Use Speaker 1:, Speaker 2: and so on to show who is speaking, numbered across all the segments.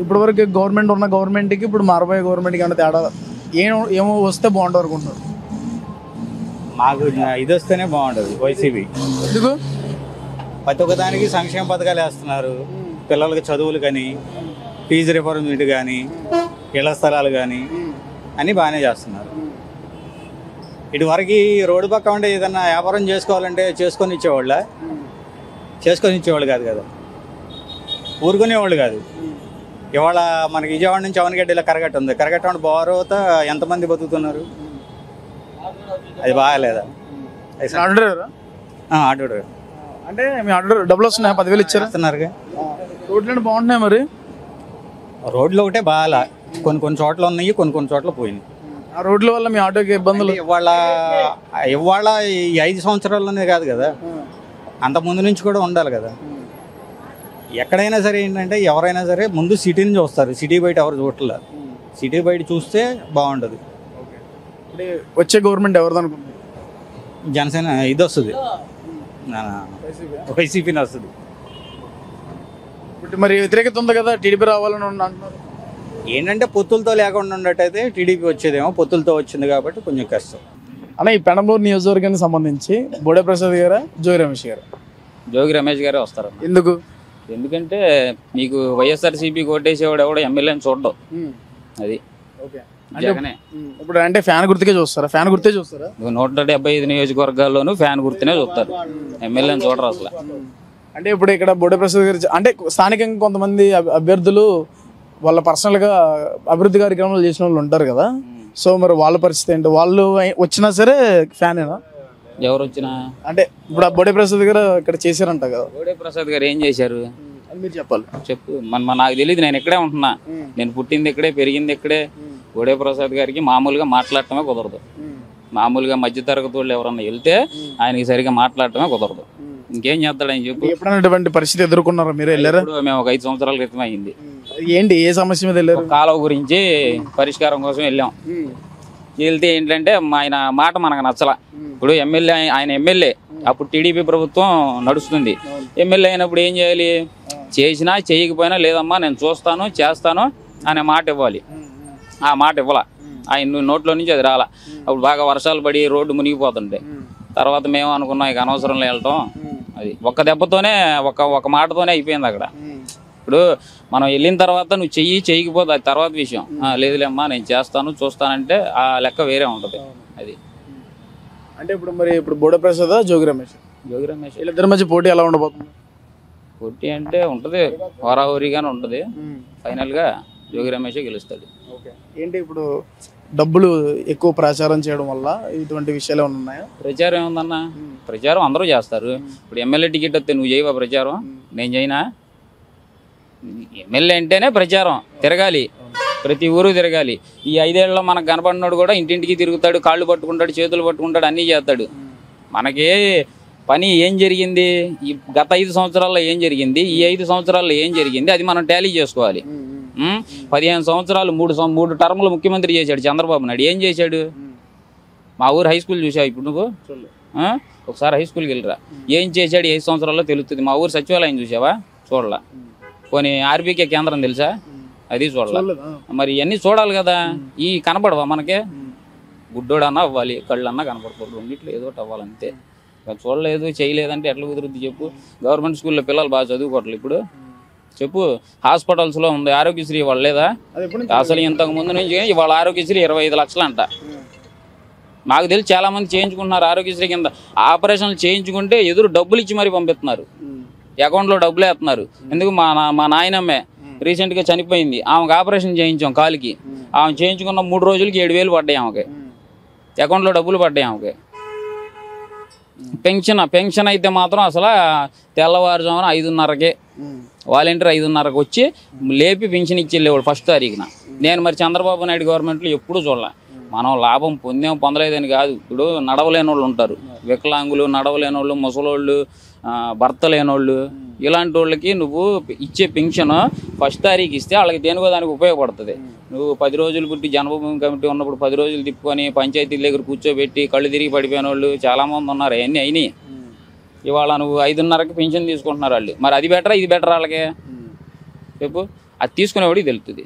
Speaker 1: ఇప్పటివరకు గవర్నమెంట్ ఉన్న గవర్నమెంట్కి ఇప్పుడు మారబోయే గవర్నమెంట్కి ఏమైనా తేడా ఏమో వస్తే బాగుంటుంది అనుకుంటున్నారు?
Speaker 2: మాకు ఇది వస్తేనే బాగుంటుంది వైసీపీ.
Speaker 1: ఎందుకు?
Speaker 2: ప్రతి ఒక్కదానికి సంక్షేమ పథకాలు వేస్తున్నారు. పిల్లలకి చదువులు కానీ, ఫీజు రిఫర్మెంట్ కానీ, ఇళ్ల స్థలాలు కానీ అన్నీ బాగానే చేస్తున్నారు. ఇటువరకు రోడ్డు పక్క ఉంటే ఏదన్నా వ్యాపారం చేసుకోవాలంటే చేసుకొని ఇచ్చేవాళ్ళు కాదు కదా, ఊరుకునేవాళ్ళు కాదు. ఇవాళ మనకి విజయవాడ నుంచి అవనగడ్డ ఇలా కరగట్ట ఉంది. కరగట్ట ఉంటే బారోత ఎంతమంది బతుకుతున్నారు? అది బాగాలేదా?
Speaker 1: ఆటో డ్రైవరా?
Speaker 2: Auto driver.
Speaker 1: అంటే మీ ఆటో డబ్బులు వస్తున్నాయి, 10,000 ఇచ్చారుగా. రోడ్లు బాగుంటున్నాయి. మరి
Speaker 2: రోడ్లు ఒకటే బాగా కొన్ని చోట్ల ఉన్నాయి, కొన్ని చోట్ల పోయినాయి.
Speaker 1: ఆ రోడ్ల వల్ల మీ ఆటోకి ఇబ్బందులు
Speaker 2: ఇవాళ ఈ 5 సంవత్సరాల్లోనే కాదు కదా, అంత ముందు నుంచి కూడా ఉండాలి కదా. ఎక్కడైనా సరే ఏంటంటే ఎవరైనా సరే ముందు సిటీ నుంచి వస్తారు. సిటీ బయట ఎవరు చూడలేదు. సిటీ బయట చూస్తే బాగుంటుంది.
Speaker 1: వచ్చే గవర్నమెంట్ ఎవరిది అనుకుంటున్నారు?
Speaker 2: జనసేన ఇది వస్తుంది, వైసీపీని వస్తుంది.
Speaker 1: మరి వ్యతిరేకత ఉంది కదా, టీడీపీ రావాలని అంటున్నారు.
Speaker 2: ఏంటంటే పొత్తులతో లేకుండా ఉన్నట్టయితే టీడీపీ వచ్చేదేమో, పొత్తులతో వచ్చింది కాబట్టి కొంచెం కష్టం.
Speaker 1: అన్న, ఈ పెనంబూరు నియోజకవర్గానికి సంబంధించి బోడే ప్రసాద్ గారా, జోగి రమేష్ గారు?
Speaker 3: జోగి రమేష్ గారే వస్తారు. ఎందుకంటే మీకు వైఎస్ఆర్సీపీ కోటేసేవాడు ఎవడో ఎమ్మెల్యేని చూడడం. అది
Speaker 1: ఇప్పుడు అంటే ఫ్యాన్ గుర్తుకే చూస్తారా?
Speaker 3: 175 నియోజకవర్గాల్లోనూ ఫ్యాన్ గుర్తునే చూస్తారు, ఎమ్మెల్యేని చూడరు అసలు.
Speaker 1: అంటే ఇప్పుడు ఇక్కడ బోడే ప్రసాద్ గారు అంటే స్థానికంగా కొంతమంది అభ్యర్థులు వాళ్ళ పర్సనల్గా అభివృద్ధి కార్యక్రమాలు చేసిన వాళ్ళు ఉంటారు కదా, సో మరి వాళ్ళ పరిస్థితి ఏంటి? వాళ్ళు వచ్చినా సరే ఫ్యానేనా?
Speaker 3: ఎవరు వచ్చినా
Speaker 1: అంటే ఇప్పుడు బోడే ప్రసాద్ గారు ఇక్కడ చేశారంట కదా.
Speaker 3: బోడే ప్రసాద్ గారు ఏం చేశారు
Speaker 1: మీరు చెప్పాలి.
Speaker 3: చెప్పు. నాకు తెలియదు, నేను ఇక్కడే ఉంటున్నా, నేను పుట్టింది ఇక్కడే, పెరిగింది ఇక్కడే. బోడే ప్రసాద్ గారికి మామూలుగా మాట్లాడటమే కుదరదు. మామూలుగా మధ్యతరగతి వాళ్ళు ఎవరన్నా వెళ్తే ఆయనకి సరిగా మాట్లాడటమే కుదరదు. ఇంకేం చేస్తాడని చెప్పు.
Speaker 1: ఎప్పుడైనా పరిస్థితి ఎదుర్కొన్నారా మీరు? వెళ్ళారా?
Speaker 3: మేము ఒక 5 సంవత్సరాల క్రితం అయింది.
Speaker 1: ఏంటి, ఏ సమస్య మీద వెళ్ళారు?
Speaker 3: కాలువ గురించి పరిష్కారం కోసం వెళ్ళాం. వెళ్తే ఏంటంటే ఆయన మాట మనకు నచ్చలా. ఇప్పుడు ఆయన ఎమ్మెల్యే, అప్పుడు టీడీపీ ప్రభుత్వం నడుస్తుంది. ఎమ్మెల్యే అయినప్పుడు ఏం చేయాలి? చేసినా చేయకపోయినా లేదమ్మా నేను చూస్తాను చేస్తాను అనే మాట ఇవ్వాలి. ఆ మాట ఇవ్వాల, ఆయన నోట్లో నుంచి అది రాలా. అప్పుడు బాగా వర్షాలు పడి రోడ్డు మునిగిపోతుండే. తర్వాత మేము అనుకున్నాం ఇక అనవసరంలో వెళ్ళటం. అది ఒక్క దెబ్బతోనే ఒక మాటతోనే అయిపోయింది అక్కడ. ఇప్పుడు మనం వెళ్ళిన తర్వాత నువ్వు చేయకపోతే అది తర్వాత విషయం. లేదులేమ్మా నేను చేస్తాను చూస్తానంటే ఆ లెక్క వేరే ఉంటుంది. అది
Speaker 1: అంటే ఇప్పుడు బోడే ప్రసాద్, జోగి రమేష్ వీళ్ళిద్దరి మధ్య పోటీ ఎలా ఉండబోతుంది?
Speaker 3: పోటీ అంటే ఉంటుంది, హోరాహోరీగానే ఉంటుంది. ఫైనల్గా జోగి రమేషే గెలుస్తాడు.
Speaker 1: ఏంటి ఇప్పుడు డబ్బులు ఎక్కువ ప్రచారం చేయడం వల్ల ఇటువంటి విషయాలు ఏమైనా ఉన్నాయా?
Speaker 3: ప్రచారం ఏముందన్నా, ప్రచారం అందరూ చేస్తారు. ఇప్పుడు ఎమ్మెల్యే టికెట్ వస్తే నువ్వు చేయవా ప్రచారం? నేను చేయనా? ఎమ్మెల్యే అంటేనే ప్రచారం, తిరగాలి, ప్రతి ఊరు తిరగాలి. ఈ 5 ఏళ్ళలో మనకు కనపడినోడు కూడా ఇంటింటికి తిరుగుతాడు, కాళ్ళు పట్టుకుంటాడు, చేతులు పట్టుకుంటాడు, అన్నీ చేస్తాడు. మనకి పని ఏం జరిగింది, ఈ గత 5 సంవత్సరాల్లో ఏం జరిగింది, ఈ 5 సంవత్సరాల్లో ఏం జరిగింది, అది మనం టాలీ చేసుకోవాలి. 15 సంవత్సరాలు 3 టర్ములు ముఖ్యమంత్రి చేశాడు చంద్రబాబు నాయుడు. ఏం చేశాడు? మా ఊరు హై స్కూల్ చూసావు ఇప్పుడు నువ్వు? ఒకసారి హై స్కూల్కి వెళ్ళిరా, ఏం చేశాడు 5 సంవత్సరాల్లో తెలుస్తుంది. మా ఊరు సచివాలయం చూసావా? చూడలా. పోనీ ఆర్బీకే కేంద్రం తెలుసా? అది చూడాల. మరి ఇవన్నీ చూడాలి కదా. ఈ కనపడవా మనకే? గుడ్డోడన్నా అవ్వాలి, కళ్ళన్నా కనపడకూడదు, రెండిట్లో ఏదో ఒకటి అవ్వాలంతే. చూడలేదు చేయలేదంటే ఎట్లా కుదురుద్ది చెప్పు? గవర్నమెంట్ స్కూల్లో పిల్లలు బాగా చదువుకోవట్లేదు ఇప్పుడు చెప్పు. హాస్పిటల్స్లో ఉంది ఆరోగ్యశ్రీ, వాళ్ళు లేదా? అసలు ఇంతకు ముందు నుంచి ఇవాళ ఆరోగ్యశ్రీ 25 లక్షలు అంట. మాకు తెలిసి చాలామంది చేయించుకుంటున్నారు ఆరోగ్యశ్రీ కింద. ఆపరేషన్లు చేయించుకుంటే ఎదురు డబ్బులు ఇచ్చి మరీ పంపిస్తున్నారు, అకౌంట్లో డబ్బులు వేస్తున్నారు. ఎందుకు? మా నాయనమ్మే రీసెంట్గా చనిపోయింది, ఆమెకు ఆపరేషన్ చేయించాం కాలుకి. ఆమె చేయించుకున్న 3 రోజులకి 7,000 పడ్డాయి ఆమెకి, అకౌంట్లో డబ్బులు పడ్డాయి ఆమెకి. పెన్షన్ అయితే మాత్రం అసలు తెల్లవారుజామున 5:30కే వాలంటీర్ 5:30కి వచ్చి లేపి పెన్షన్ ఇచ్చి వెళ్ళేవాడు ఫస్ట్ తారీఖున. నేను మరి చంద్రబాబు నాయుడు గవర్నమెంట్లో ఎప్పుడూ చూడలే. మనం లాభం పొందలేదని కాదు. ఇప్పుడు నడవలేని వాళ్ళు ఉంటారు, వికలాంగులు, నడవలేని వాళ్ళు, ముసలోళ్ళు, భర్త లేనోళ్ళు, ఇలాంటి వాళ్ళకి నువ్వు ఇచ్చే పెన్షన్ ఫస్ట్ తారీఖు ఇస్తే వాళ్ళకి దేనికో దానికి ఉపయోగపడుతుంది. నువ్వు 10 రోజులు పుట్టి జన్మభూమి కమిటీ ఉన్నప్పుడు 10 రోజులు తిప్పుకొని పంచాయతీల దగ్గర కూర్చోబెట్టి కళ్ళు తిరిగి పడిపోయిన వాళ్ళు చాలామంది ఉన్నారు. అవన్నీ అయినాయి. ఇవాళ నువ్వు 5:30కి పెన్షన్ తీసుకుంటున్నారు వాళ్ళు. మరి అది బెటరా ఇది బెటరా? వాళ్ళకి చెప్పు. అది తీసుకునేవాడికి తెలుస్తుంది.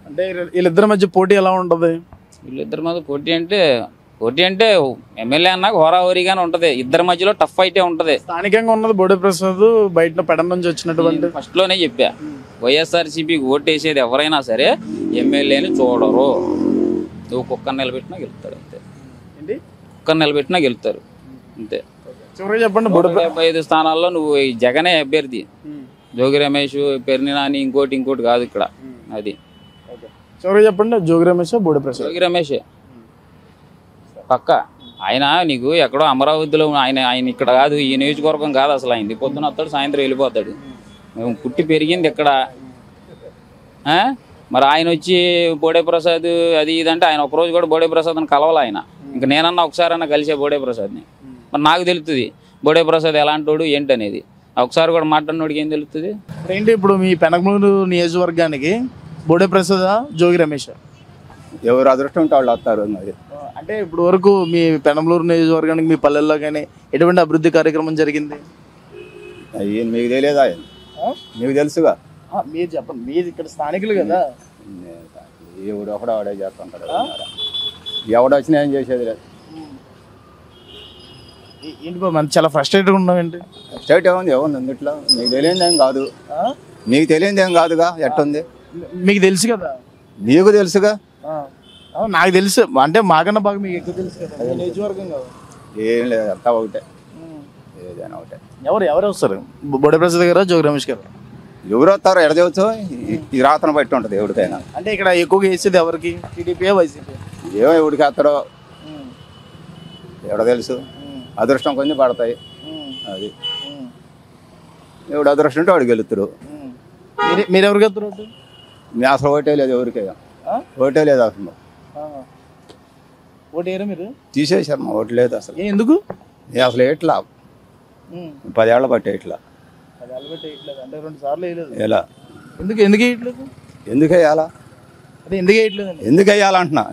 Speaker 1: అంటే వీళ్ళిద్దరి మధ్య పోటీ ఎలా ఉంటుంది?
Speaker 3: వీళ్ళిద్దరి మధ్య పోటీ అంటే ఎమ్మెల్యే అన్నాక హోరాహోరీగానే ఉంటుంది. ఇద్దరి మధ్యలో టఫ్ అయితే ఉంటుంది.
Speaker 1: స్థానికంగా ఉన్నది బోడే ప్రసాద్, బయట పెడ నుంచి వచ్చినటువంటి.
Speaker 3: ఫస్ట్లోనే చెప్పా, వైఎస్ఆర్సీపీకి ఓటు వేసేది ఎవరైనా సరే ఎమ్మెల్యేని చూడరు. నువ్వు కుక్కర్ నిలబెట్టినా గెలుస్తాడు అంతే.
Speaker 1: ఏంటి?
Speaker 3: కుక్కర్ నిలబెట్టినా గెలుస్తారు అంతే.
Speaker 1: చివరిగా చెప్పండి.
Speaker 3: 75 స్థానాల్లో నువ్వు ఈ జగనే అభ్యర్థి. జోగి రమేష్, పెర్ని నాని, ఇంకోటి కాదు ఇక్కడ. అది
Speaker 1: చివరిగా చెప్పండి. జోగి రమేష్, బోడే ప్రసాద్?
Speaker 3: జోగి రమేషే పక్క. ఆయన నీకు ఎక్కడో అమరావతిలో ఆయన ఇక్కడ కాదు, ఈ నియోజకవర్గం కాదు అసలు. ఆయన పొద్దున వస్తాడు, సాయంత్రం వెళ్ళిపోతాడు. మేము పుట్టి పెరిగింది ఇక్కడ. మరి ఆయన వచ్చి బోడే ప్రసాద్ అది ఇదంటే ఆయన ఒకరోజు కూడా బోడే ప్రసాద్ని కలవాలి ఆయన. ఇంకా నేనన్నా ఒకసారన్నా కలిసే బోడే ప్రసాద్ని. మరి నాకు తెలుస్తుంది బోడే ప్రసాద్ ఎలాంటోడు ఏంటనేది. ఒకసారి కూడా మాట్లాడినోడికి ఏం తెలుస్తుంది?
Speaker 1: ఏంటి ఇప్పుడు మీ పెనమలూరు నియోజకవర్గానికి బోడే ప్రసాద్, జోగి రమేష్
Speaker 4: ఎవరు అదృష్టం ఉంటే వాళ్ళు వస్తారు.
Speaker 1: అంటే ఇప్పుడు వరకు మీ పెనమలూరు నియోజకవర్గానికి మీ పల్లెల్లో కానీ ఎటువంటి అభివృద్ధి కార్యక్రమం జరిగింది?
Speaker 4: మీకు తెలియదా? మీకు తెలుసుగా.
Speaker 1: మీరు చెప్పండి, మీరు ఇక్కడ స్థానికులు కదా.
Speaker 4: ఎవడు ఒకడో ఆడే చేస్తుంటాడు. ఎవడొచ్చినా ఏం చేసేది లేదు.
Speaker 1: ఏంటి మనం చాలా ఫ్రస్ట్రేట్గా ఉన్నామండి.
Speaker 4: స్టేట్ ఏముంది ఇట్లా మీకు తెలియదు ఏం కాదు. మీకు తెలియదు ఏం కాదుగా. ఎట్టుంది?
Speaker 1: మీకు తెలుసు కదా.
Speaker 4: నీకు తెలుసుగా.
Speaker 1: నాకు తెలుసు, అంటే మాకన్నా బాగా మీకు ఎక్కువ తెలుసు కదా. నియోజకవర్గం కదా.
Speaker 4: ఏం లేదు, అంతా ఒకటే. ఏదైనా ఒకటే.
Speaker 1: ఎవరు వస్తారు? బోడే ప్రసాద్ గారా, జోగి రమేష్ గారు?
Speaker 4: ఎవరు వస్తారో ఎడదేవచ్చు. ఈ రాతను బట్టి ఉంటుంది ఎవరికైనా.
Speaker 1: అంటే ఇక్కడ ఎక్కువగా వేసేది ఎవరికి? TDP, YCP?
Speaker 4: ఏమో ఎవరికి వేస్తారో ఎవడ తెలుసు. అదృష్టం కొంచెం పడతాయి. అది ఎవడు అదృష్టం ఉంటే వాడు గెలుస్తారు.
Speaker 1: మీరు ఎవరికి వస్తారు?
Speaker 4: మీ అసలు ఓటే లేదు ఎవరికి. ఓటే లేదు అసలు.
Speaker 1: ఓటు వేయరా మీరు?
Speaker 4: తీసేశారు మా ఓటు లేదు అసలు.
Speaker 1: ఎందుకు?
Speaker 4: అసలు ఎట్లా 10 ఏళ్ళ బట్టి ఎట్లా
Speaker 1: అంటే 2 సార్లు వేయలేదు.
Speaker 4: ఎలా?
Speaker 1: ఎందుకు వేయట్లేదు?
Speaker 4: ఎందుకు వేయాలా?
Speaker 1: అదే ఎందుకు వేయట్లేదు?
Speaker 4: ఎందుకు వేయాలంటున్నా.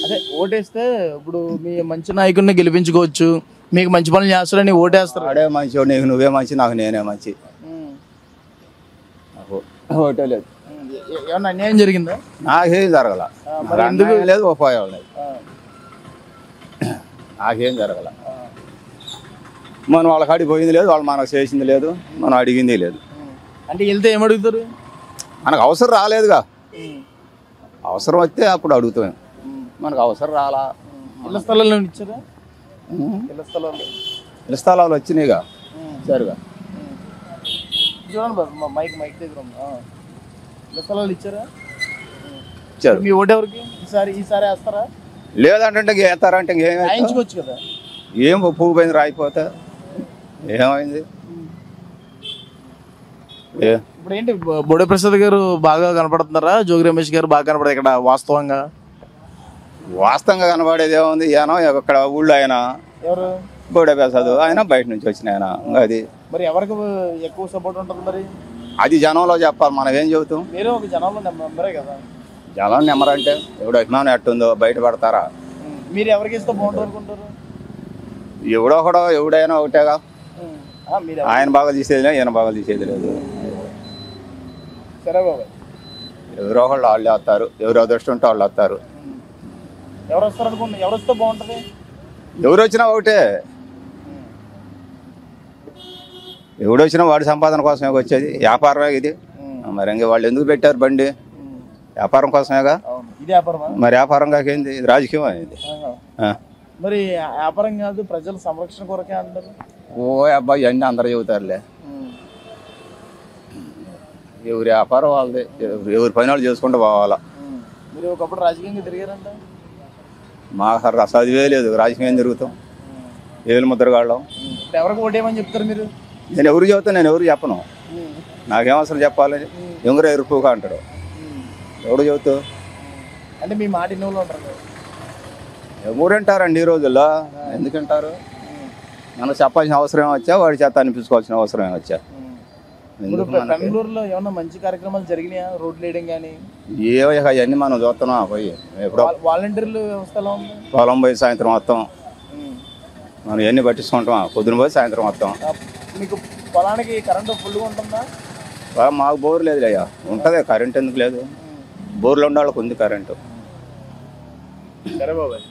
Speaker 1: అదే ఓటేస్తే ఇప్పుడు మీ మంచి నాయకుడిని గెలిపించుకోవచ్చు, మీకు మంచి పనులు చేస్తారని ఓటేస్తారు.
Speaker 4: ఆడే మంచి, నీకు నువ్వే మంచి, నాకు నేనే మంచి. నాకు ఓటే లేదు.
Speaker 1: ఏమన్నా అన్యాయం జరిగిందా?
Speaker 4: నాకేం జరగల. ఎందుకు లేదు, ఉపయోగం లేదు. నాకేం జరగల. మనం వాళ్ళకి అడిగిపోయింది లేదు, వాళ్ళు మనకు చేసింది లేదు, మనం అడిగింది లేదు.
Speaker 1: అంటే వెళ్తే ఏమడుగుతారు?
Speaker 4: మనకు అవసరం రాలేదుగా. అవసరం వస్తే అప్పుడు అడుగుతాం. మనకు అవసరం రాలా.
Speaker 1: ఇళ్ళ స్థలాల్లో ఇచ్చారా?
Speaker 4: ఇళ్ళ స్థలాలు వచ్చినాయిగా. సరిగా
Speaker 1: చూడండి బాబు, మైక్ దగ్గర ఇళ్ళ స్థలాలు ఇచ్చారా?
Speaker 4: ఇచ్చారు.
Speaker 1: మీ ఓటు ఎవరికి ఈసారి వేస్తారా?
Speaker 4: లేదంటే వేస్తారంటే
Speaker 1: రాయించుకోవచ్చు కదా.
Speaker 4: ఏం పువ్వు పోయింది రాయిపోతే ఏమైంది?
Speaker 1: ఇప్పుడు ఏంటి, బోడే ప్రసాద్ గారు బాగా కనపడుతున్నారా, జోగి రమేష్ గారు బాగా కనపడదు ఇక్కడ?
Speaker 4: వాస్తవంగా కనబడేది ఏముంది? ఏనో ఇక్కడ ఊళ్ళో ఆయన
Speaker 1: ఎవరు?
Speaker 4: బోడే ప్రసాద్. ఆయన బయట నుంచి వచ్చిన ఆయన. అది
Speaker 1: మరి ఎవరికి ఎక్కువ సపోర్ట్ ఉంటుంది? మరి
Speaker 4: అది జనంలో చెప్పాలి, మనం ఏం చెబుతాం.
Speaker 1: మీరు ఒక జనంలో మెంబరే కదా.
Speaker 4: జనం నెమ్మరంటే ఎవడు అభిమానం ఎట్టుందో బయట పడతారా?
Speaker 1: మీరు ఎవరికి ఇస్తే బాగుంటుంది అనుకుంటారు?
Speaker 4: ఎవడో ఒకడో, ఎవడైనా ఒకటేగా. ఆయన బాగా తీసేది లేదు, ఈయన బాగా తీసేది లేదు.
Speaker 1: సరే బాబు,
Speaker 4: ఎవరో ఒకళ్ళు వాళ్ళు వస్తారు. ఎవరు అదృష్టం ఉంటే వాళ్ళు వస్తారు.
Speaker 1: ఎవరు వస్తారు అనుకుంటున్నారు? ఎవరు వస్తే బాగుంటుంది?
Speaker 4: ఎవరు వచ్చినా ఒకటే. ఎవడు వచ్చినా వాడి సంపాదన కోసమే వచ్చేది. వ్యాపారమే ఇది. మరి ఇంకా వాళ్ళు ఎందుకు పెట్టారు బండి? వ్యాపారం కోసమేగా. మరి వ్యాపారం కాకేంది? ఇది రాజకీయం అనేది.
Speaker 1: మరి వ్యాపారం కాదు, ప్రజల సంరక్షణ కొరకే అంటారు.
Speaker 4: ఓ అబ్బాయి అన్నీ అందరూ చెబుతారులే. ఎవరి వ్యాపారం వాళ్ళది, ఎవరి పని వాళ్ళు చేసుకుంటూ పోవాలా.
Speaker 1: మీరు ఒకప్పుడు రాజకీయంగా తిరిగారంట?
Speaker 4: మాకు అసలు చదివే లేదు, రాజకీయం తిరుగుతాం. ఏలు ముద్రగాళ్ళం.
Speaker 1: ఎవరికి ఓటేయమని చెప్తారు మీరు?
Speaker 4: నేను ఎవరు చెబుతాను, నేను ఎవరు చెప్పను. నాకేం అసలు చెప్పాలి? ఎవరు ఎరుపుగా అంటాడు. ఎవడు చెబుతావు?
Speaker 1: అంటే మీ మాట ఇన్ని ఉంటారు.
Speaker 4: ఎవరంటారండి ఈ రోజుల్లో? ఎందుకంటారు? మనకు చెప్పాల్సిన అవసరం వచ్చా, వాడి చేత అనిపించుకోవాల్సిన అవసరం వచ్చా.
Speaker 1: బెంగళూరులో ఏమన్నా మంచి కార్యక్రమాలు జరిగినాయా? రోడ్లు వేయడం కానీ
Speaker 4: అవన్నీ మనం చూస్తున్నాం. పోయి ఎప్పుడో
Speaker 1: వాలంటీర్లు వ్యవస్థ ఎలా ఉంది?
Speaker 4: పొలం పోయి సాయంత్రం మొత్తం మనం ఎన్ని పట్టించుకుంటాం. పొద్దున పోయి సాయంత్రం మొత్తం.
Speaker 1: మీకు పొలానికి కరెంటు ఫుల్గా ఉంటుందా?
Speaker 4: మాకు బోర్ లేదు అయ్యా. ఉంటుంది కరెంట్ ఎందుకు లేదు, బోర్లో ఉన్న వాళ్ళకి ఉంది కరెంటు.
Speaker 1: సరే బాబాయ్.